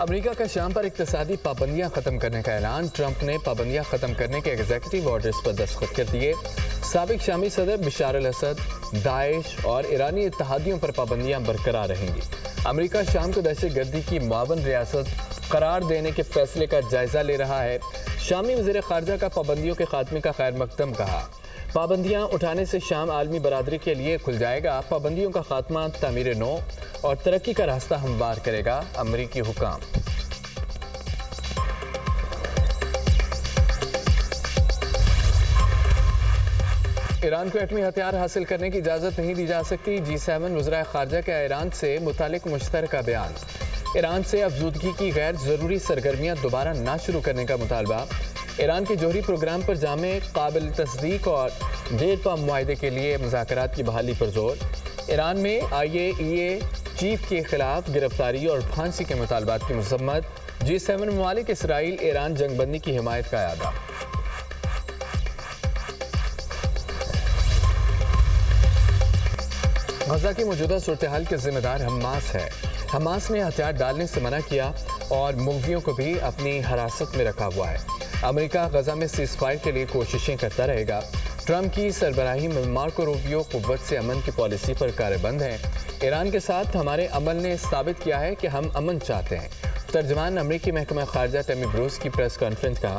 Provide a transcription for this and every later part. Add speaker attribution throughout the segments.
Speaker 1: امریکہ کا شام پر اقتصادی پابندیاں ختم کرنے کا اعلان۔ ٹرمپ نے پابندیاں ختم کرنے کے ایگزیکٹو آرڈرز پر دستخط کر دیے۔ سابق شامی صدر بشار الاسد، داعش اور ایرانی اتحادیوں پر پابندیاں برقرار رہیں گی۔ امریکہ شام کو دہشت گردی کی معاون ریاست قرار دینے کے فیصلے کا جائزہ لے رہا ہے۔ شامی وزیر خارجہ کا پابندیوں کے خاتمے کا خیر مقدم کہا۔ پابندیاں اٹھانے سے شام عالمی برادری کے لیے کھل جائے گا۔ پابندیوں کا خاتمہ تعمیر نو اور ترقی کا راستہ ہموار کرے گا، امریکی حکام۔ ایران کو ایٹمی ہتھیار حاصل کرنے کی اجازت نہیں دی جا سکتی۔ G7 وزرائے خارجہ کا ایران سے متعلق مشترکہ بیان۔ ایران سے افزودگی کی غیر ضروری سرگرمیاں دوبارہ نہ شروع کرنے کا مطالبہ۔ ایران کے جوہری پروگرام پر جامع، قابل تصدیق اور دیر پا معاہدے کے لیے مذاکرات کی بحالی پر زور۔ ایران میں IAEA چیف کے خلاف گرفتاری اور پھانسی کے مطالبات کی مذمت۔ G7 ممالک اسرائیل ایران جنگ بندی کی حمایت کا اعادہ۔ غزہ کی موجودہ صورتحال کے ذمہ دار حماس ہے۔ حماس نے ہتھیار ڈالنے سے منع کیا اور مغویوں کو بھی اپنی حراست میں رکھا ہوا ہے۔ امریکہ غزہ میں سیز فائر کے لیے کوششیں کرتا رہے گا۔ ٹرمپ کی سربراہی میں مارکو روبیو قوت سے امن کی پالیسی پر کاربند ہیں۔ ایران کے ساتھ ہمارے عمل نے ثابت کیا ہے کہ ہم امن چاہتے ہیں۔ ترجمان امریکی محکمہ خارجہ ٹیمی بروس کی پریس کانفرنس کہا۔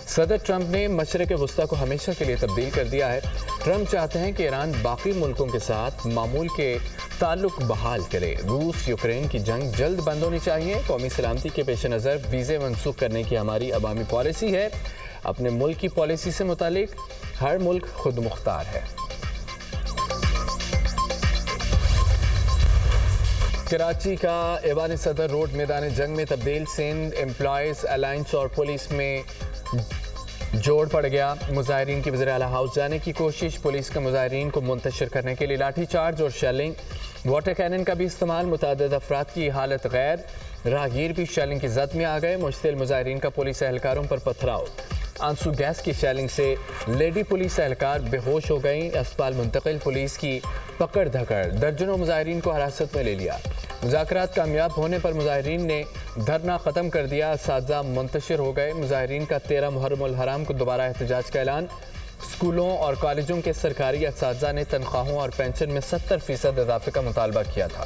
Speaker 1: صدر ٹرمپ نے مشرق وسطیٰ کو ہمیشہ کے لیے تبدیل کر دیا ہے۔ ٹرمپ چاہتے ہیں کہ ایران باقی ملکوں کے ساتھ معمول کے تعلق بحال کرے۔ روس یوکرین کی جنگ جلد بند ہونی چاہیے۔ قومی سلامتی کے پیش نظر ویزے منسوخ کرنے کی ہماری عوامی پالیسی ہے۔ اپنے ملک کی پالیسی سے متعلق ہر ملک خود مختار ہے۔ کراچی کا ایوان صدر روڈ میدان جنگ میں تبدیل۔ سندھ امپلائیز الائنس اور پولیس میں جوڑ پڑ گیا۔ مظاہرین کی وزیر اعلیٰ ہاؤس جانے کی کوشش۔ پولیس کا مظاہرین کو منتشر کرنے کے لیے لاٹھی چارج اور شیلنگ۔ واٹر کینن کا بھی استعمال۔ متعدد افراد کی حالت غیر۔ راہگیر بھی شیلنگ کی زد میں آ گئے۔ مشتعل مظاہرین کا پولیس اہلکاروں پر پتھراؤ۔ آنسو گیس کی شیلنگ سے لیڈی پولیس اہلکار بے ہوش ہو گئیں۔ اسپتال منتقل۔ پولیس کی پکڑ دھکڑ۔ درجنوں مظاہرین کو حراست میں لے لیا۔ مذاکرات کامیاب ہونے پر مظاہرین نے دھرنا ختم کر دیا۔ اساتذہ منتشر ہو گئے۔ مظاہرین کا 13 محرم الحرام کو دوبارہ احتجاج کا اعلان۔ اسکولوں اور کالجوں کے سرکاری اساتذہ نے تنخواہوں اور پینشن میں 70% اضافے کا مطالبہ کیا تھا۔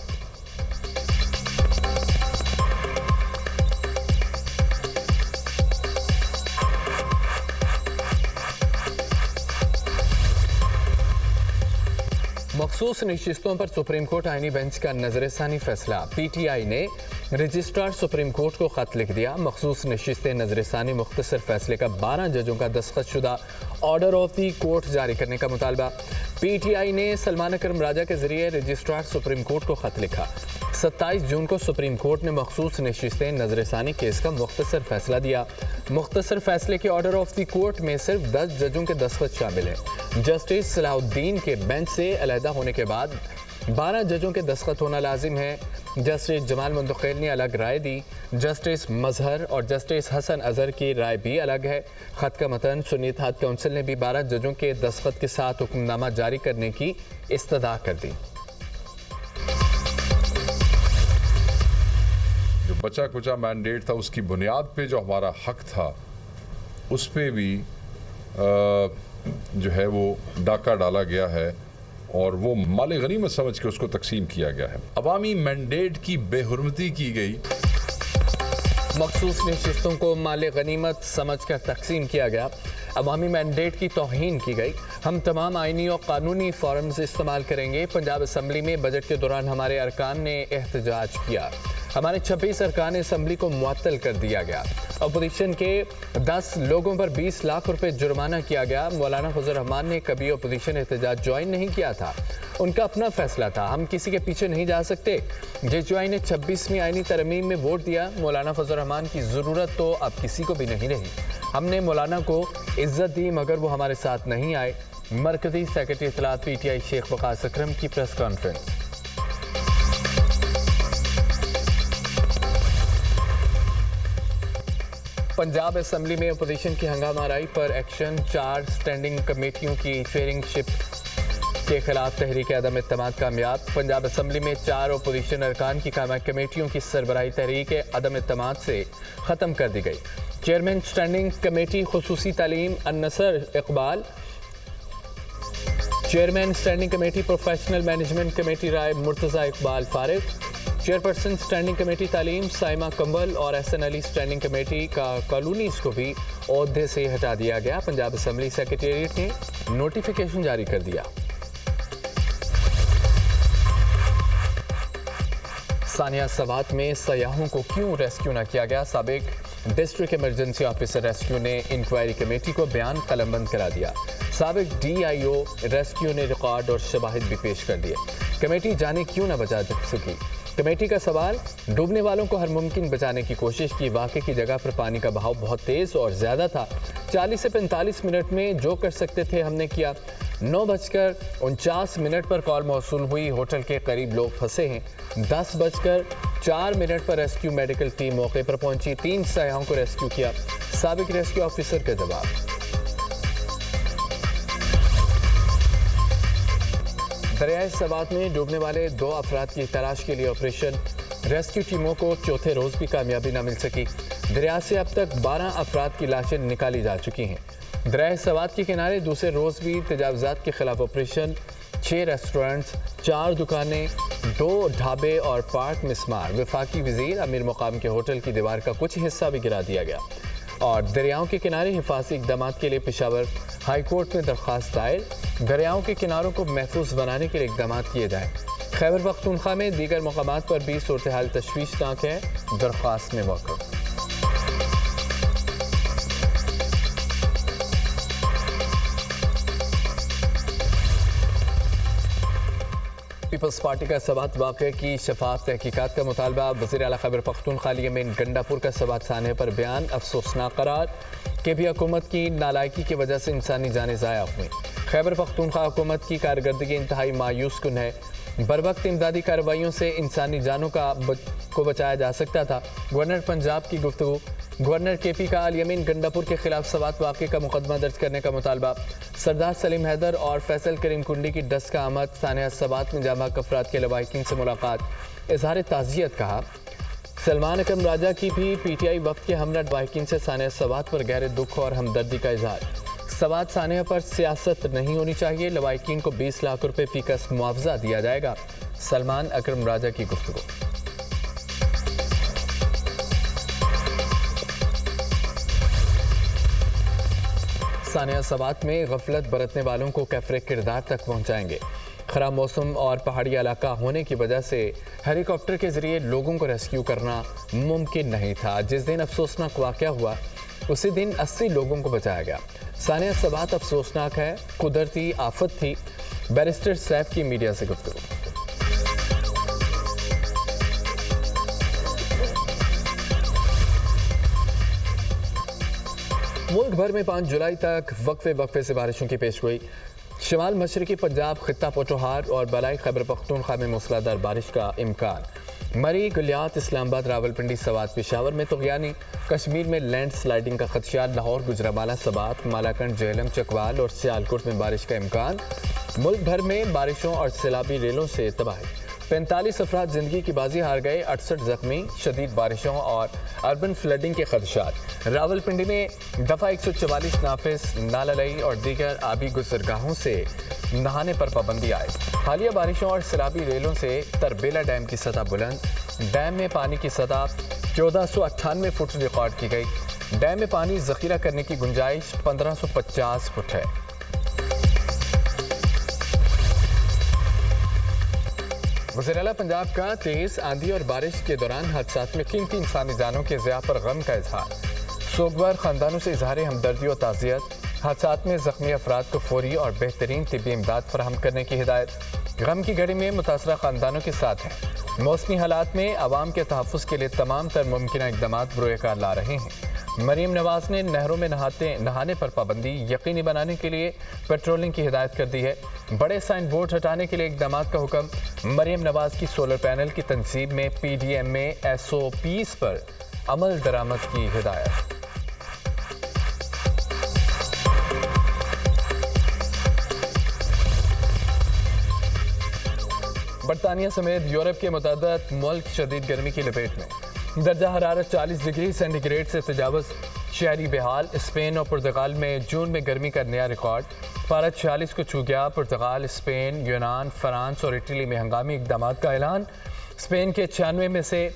Speaker 1: مخصوص نشستوں پر سپریم کورٹ آئینی بینچ کا نظر ثانی فیصلہ۔ پی ٹی آئی نے رجسٹرار سپریم کورٹ کو خط لکھ دیا۔ مخصوص نشستیں نظر ثانی مختصر فیصلے کا 12 ججوں کا دستخط شدہ آرڈر آف دی کورٹ جاری کرنے کا مطالبہ۔ پی ٹی آئی نے سلمان اکرم راجہ کے ذریعے رجسٹرار سپریم کورٹ کو خط لکھا۔ 27 جون کو سپریم کورٹ نے مخصوص نشستیں نظر ثانی کیس کا مختصر فیصلہ دیا۔ مختصر فیصلے کے آرڈر آف دی کورٹ میں صرف 10 ججوں کے دستخط شامل ہیں۔ جسٹس صلاح الدین کے بینچ سے علیحدہ ہونے کے بعد 12 ججوں کے دستخط ہونا لازم ہے۔ جسٹس جمال مندقیل نے الگ رائے دی۔ جسٹس مظہر اور جسٹس حسن اظہر کی رائے بھی الگ ہے۔ خط کا متن سنی اتحاد کونسل نے بھی 12 ججوں کے دستخط کے ساتھ حکم نامہ جاری کرنے کی استدعا کر دی۔
Speaker 2: جو بچا کچا مینڈیٹ تھا اس کی بنیاد پہ جو ہمارا حق تھا اس پہ بھی جو ہے وہ ڈاکہ ڈالا گیا ہے اور وہ مال غنیمت سمجھ کے اس کو تقسیم کیا گیا ہے۔ عوامی مینڈیٹ کی بے حرمتی کی گئی۔
Speaker 1: مخصوص نشستوں کو مال غنیمت سمجھ کر تقسیم کیا گیا۔ عوامی مینڈیٹ کی توہین کی گئی۔ ہم تمام آئینی اور قانونی فارمز استعمال کریں گے۔ پنجاب اسمبلی میں بجٹ کے دوران ہمارے ارکان نے احتجاج کیا۔ ہمارے 26 ارکان اسمبلی کو معطل کر دیا گیا۔ اپوزیشن کے 10 لوگوں پر 20 لاکھ روپے جرمانہ کیا گیا۔ مولانا فضل الرحمان نے کبھی اپوزیشن احتجاج جوائن نہیں کیا تھا۔ ان کا اپنا فیصلہ تھا۔ ہم کسی کے پیچھے نہیں جا سکتے۔ JQI نے 26ویں آئینی ترمیم میں ووٹ دیا۔ مولانا فضل الرحمان کی ضرورت تو اب کسی کو بھی نہیں رہی۔ ہم نے مولانا کو عزت دی مگر وہ ہمارے ساتھ نہیں آئے۔ مرکزی سیکرٹری اطلاعات PTI شیخ وقاص اکرم کی پریس کانفرنس۔ پنجاب اسمبلی میں اپوزیشن کی ہنگامہ آرائی پر ایکشن۔ 4 اسٹینڈنگ کمیٹیوں کی چیئرنگ شپ کے خلاف تحریک عدم اعتماد کامیاب، پنجاب اسمبلی میں 4 اپوزیشن ارکان کی قائمہ کمیٹیوں کی سربراہی تحریک عدم اعتماد سے ختم کر دی گئی۔ چیئرمین اسٹینڈنگ کمیٹی خصوصی تعلیم النصر Iqbal, chairman standing committee professional management committee Rai Murtaza Iqbal فارغ، چیئرپرسن اسٹینڈنگ کمیٹی تعلیم سائمہ کمبل اور احسن علی اسٹینڈنگ کمیٹی کا کالونیز کو بھی عہدے سے ہٹا دیا گیا۔ پنجاب اسمبلی سیکریٹریٹ نے نوٹیفیکیشن جاری کر دیا۔ ثانیہ سوات میں سیاحوں کو کیوں ریسکیو نہ کیا گیا، سابق ڈسٹرکٹ ایمرجنسی آفیسر ریسکیو نے انکوائری کمیٹی کو بیان قلم بند کرا دیا۔ سابق ڈی آئی او ریسکیو نے ریکارڈ اور شواہد بھی پیش کر دیے۔ کمیٹی جانے کیوں نہ بچا سکی، کمیٹی کا سوال، ڈوبنے والوں کو ہر ممکن بچانے کی کوشش کی، واقعے کی جگہ پر پانی کا بہاؤ بہت تیز اور زیادہ تھا، 40 سے 45 منٹ میں جو کر سکتے تھے ہم نے کیا۔ 9:49 پر کال موصول ہوئی، ہوٹل کے قریب لوگ پھنسے ہیں۔ 10:04 پر ریسکیو میڈیکل ٹیم موقع پر پہنچی، 3 سیاحوں کو ریسکیو کیا۔ سابق ریسکیو آفیسر کا جواب۔ دریائے سوات میں ڈوبنے والے 2 افراد کی تلاش کے لیے آپریشن، ریسکیو ٹیموں کو چوتھے روز بھی کامیابی نہ مل سکی۔ دریا سے اب تک 12 افراد کی لاشیں نکالی جا چکی ہیں۔ دریائے سوات کے کنارے دوسرے روز بھی تجاوزات کے خلاف آپریشن، 6 ریسٹورنٹس، 4 دکانیں، 2 ڈھابے اور پارک مسمار۔ وفاقی وزیر امیر مقام کے ہوٹل کی دیوار کا کچھ حصہ بھی گرا دیا گیا۔ اور دریاؤں کے کنارے حفاظتی اقدامات کے لیے پشاور ہائی کورٹ میں درخواست دائر، دریاؤں کے کناروں کو محفوظ بنانے کے لیے اقدامات کیے جائیں۔ خیبر پختونخوا میں دیگر مقامات پر بھی صورتحال تشویشناک ہے، درخواست میں موقف۔ پیپلز پارٹی کا سوات واقعے کی شفاف تحقیقات کا مطالبہ، وزیر اعلیٰ خیبر پختونخوا الیمین گنڈاپور کا سوات سانحے پر بیان افسوسناک قرار کہ بھی حکومت کی نالائکی کی وجہ سے انسانی جانیں ضائع ہوئیں۔ خیبر پختونخوا حکومت کی کارکردگی انتہائی مایوس کن ہے، بروقت امدادی کارروائیوں سے انسانی جانوں کو بچایا جا سکتا تھا۔ گورنر پنجاب کی گفتگو، گورنر کے پی کا الیمین گنڈاپور کے خلاف سوات واقعے کا مقدمہ درج کرنے کا مطالبہ۔ سردار سلیم حیدر اور فیصل کریم کنڈی کی ڈسکہ آمد، ثانیہ سوات میں جامع افراد کے لواحقین سے ملاقات، اظہار تعزیت کہا۔ سلمان اکرم راجہ کی بھی پی ٹی آئی وفد کے ہمراہ لواحقین سے ثانیہ سوات پر گہرے دکھ اور ہمدردی کا اظہار۔ سوات سانحہ پر سیاست نہیں ہونی چاہیے، لواحقین کو 20 لاکھ روپے فی کس معاوضہ دیا جائے گا، سلمان اکرم راجہ کی گفتگو۔ ثانیہ سوات میں غفلت برتنے والوں کو کیفر کردار تک پہنچائیں گے۔ خراب موسم اور پہاڑی علاقہ ہونے کی وجہ سے ہیلی کاپٹر کے ذریعے لوگوں کو ریسکیو کرنا ممکن نہیں تھا۔ جس دن افسوسناک واقعہ ہوا اسی دن 80 لوگوں کو بچایا گیا۔ ثانیہ سوات افسوسناک ہے، قدرتی آفت تھی، بیرسٹر سیف کی میڈیا سے گفتگو۔ ملک بھر میں 5 جولائی تک وقفے سے بارشوں کی پیشگوئی۔ شمال مشرقی پنجاب، خطہ پوٹوہار اور بالائی خیبر پختونخوا میں موسلادھار بارش کا امکان۔ مری، گلیات، اسلام آباد، راولپنڈی، سوات، پشاور میں طغیانی، کشمیر میں لینڈ سلائیڈنگ کا خدشہ، لاہور، گجرانوالہ، سوات، مالاکنڈ، جہلم، چکوال اور سیالکوٹ میں بارش کا امکان۔ ملک بھر میں بارشوں اور سیلابی ریلوں سے تباہی، 45 افراد زندگی کی بازی ہار گئے، 68 زخمی، شدید بارشوں اور اربن فلڈنگ کے خدشات۔ راولپنڈی میں دفعہ 144 نافذ، نالالئی اور دیگر آبی گزرگاہوں سے نہانے پر پابندی عائد۔ حالیہ بارشوں اور سیلابی ریلوں سے تربیلا ڈیم کی سطح بلند، ڈیم میں پانی کی سطح 1498 فٹ ریکارڈ کی گئی۔ ڈیم میں پانی ذخیرہ کرنے کی گنجائش 1550 فٹ ہے۔ وزیر اعلیٰ پنجاب کا تیز آندھی اور بارش کے دوران حادثات میں قیمتی انسانی جانوں کے ضیاع پر غم کا اظہار، سوگوار خاندانوں سے اظہار ہمدردی و تعزیت۔ حادثات میں زخمی افراد کو فوری اور بہترین طبی امداد فراہم کرنے کی ہدایت، غم کی گھڑی میں متاثرہ خاندانوں کے ساتھ ہیں۔ موسمی حالات میں عوام کے تحفظ کے لیے تمام تر ممکنہ اقدامات بروئے کار لا رہے ہیں۔ مریم نواز نے نہروں میں نہانے پر پابندی یقینی بنانے کے لیے پیٹرولنگ کی ہدایت کر دی ہے۔ بڑے سائن بورڈ ہٹانے کے لیے اقدامات کا حکم۔ مریم نواز کی سولر پینل کی تنصیب میں پی ڈی ایم میں ایس او پیز پر عمل درآمد کی ہدایت۔ برطانیہ سمیت یورپ کے متعدد ملک شدید گرمی کی لپیٹ میں، درجہ حرارت 40 ڈگری سینٹی گریڈ سے تجاوز، شہری بحال۔ اسپین اور پرتگال میں جون میں گرمی کا نیا ریکارڈ، پارہ 46 کو چھو گیا۔ پرتگال، اسپین، یونان، فرانس اور اٹلی میں ہنگامی اقدامات کا اعلان۔ اسپین کے 96 میں سے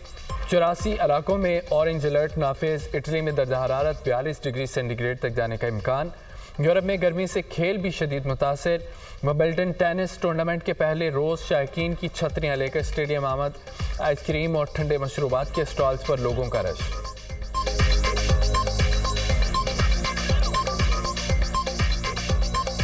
Speaker 1: 84 علاقوں میں اورنج الرٹ نافذ۔ اٹلی میں درجہ حرارت 42 ڈگری سینٹی گریڈ تک جانے کا امکان۔ یورپ میں گرمی سے کھیل بھی شدید متاثر۔ ومبلڈن ٹینس ٹورنامنٹ کے پہلے روز شائقین کی چھتریاں لے کر اسٹیڈیم آمد، آئس کریم اور ٹھنڈے مشروبات کے اسٹالز پر لوگوں کا رش۔